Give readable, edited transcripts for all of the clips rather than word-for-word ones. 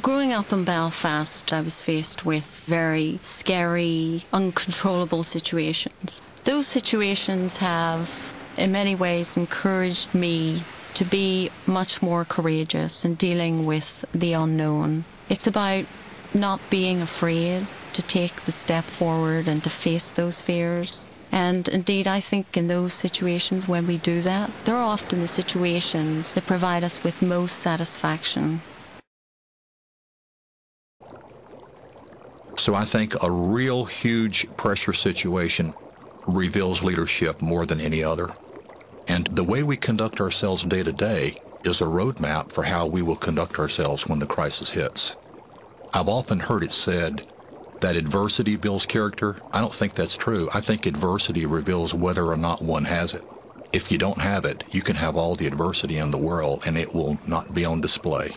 Growing up in Belfast, I was faced with very scary, uncontrollable situations. Those situations have, in many ways, encouraged me to be much more courageous in dealing with the unknown. It's about not being afraid to take the step forward and to face those fears. And indeed, I think in those situations when we do that, they're often the situations that provide us with most satisfaction. So I think a real huge pressure situation reveals leadership more than any other. And the way we conduct ourselves day to day is a roadmap for how we will conduct ourselves when the crisis hits. I've often heard it said that adversity builds character. I don't think that's true. I think adversity reveals whether or not one has it. If you don't have it, you can have all the adversity in the world and it will not be on display.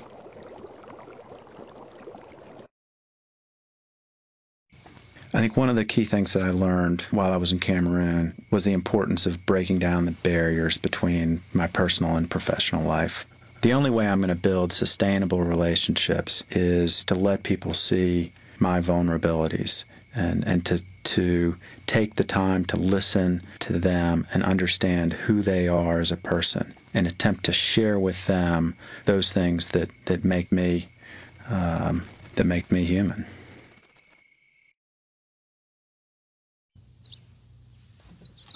I think one of the key things that I learned while I was in Cameroon was the importance of breaking down the barriers between my personal and professional life. The only way I'm going to build sustainable relationships is to let people see my vulnerabilities and to take the time to listen to them and understand who they are as a person and attempt to share with them those things that make me human.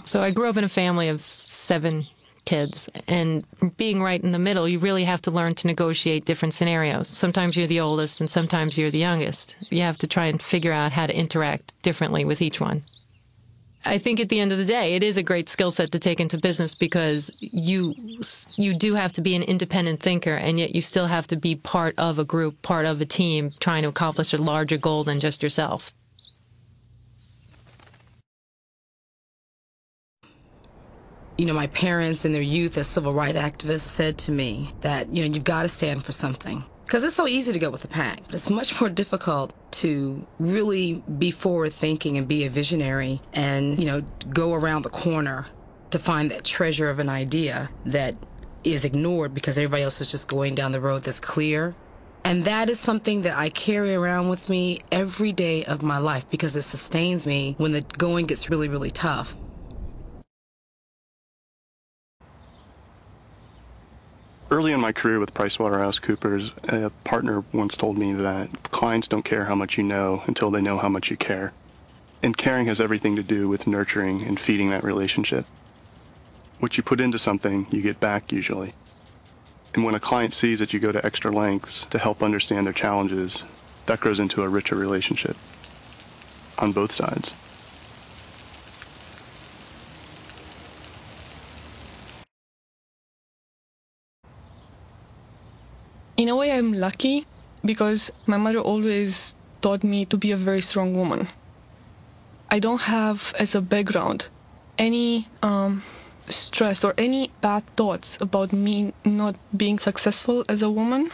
So I grew up in a family of 7 kids, and being right in the middle, you really have to learn to negotiate different scenarios. Sometimes you're the oldest and sometimes you're the youngest. You have to try and figure out how to interact differently with each one. I think at the end of the day, it is a great skill set to take into business because you do have to be an independent thinker, and yet you still have to be part of a group, part of a team, trying to accomplish a larger goal than just yourself. You know, my parents in their youth as civil rights activists said to me that, you've got to stand for something. Because it's so easy to go with the pack, but it's much more difficult to really be forward-thinking and be a visionary and, go around the corner to find that treasure of an idea that is ignored because everybody else is just going down the road that's clear. And that is something that I carry around with me every day of my life because it sustains me when the going gets really, really tough. Early in my career with PricewaterhouseCoopers, a partner once told me that clients don't care how much you know until they know how much you care. And caring has everything to do with nurturing and feeding that relationship. What you put into something, you get back usually. And when a client sees that you go to extra lengths to help understand their challenges, that grows into a richer relationship on both sides. In a way, I'm lucky because my mother always taught me to be a very strong woman. I don't have as a background any stress or any bad thoughts about me not being successful as a woman.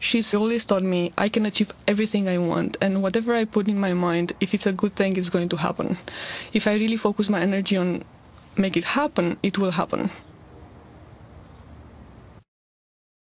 She's always taught me I can achieve everything I want, and whatever I put in my mind, if it's a good thing, it's going to happen. If I really focus my energy on make it happen, it will happen.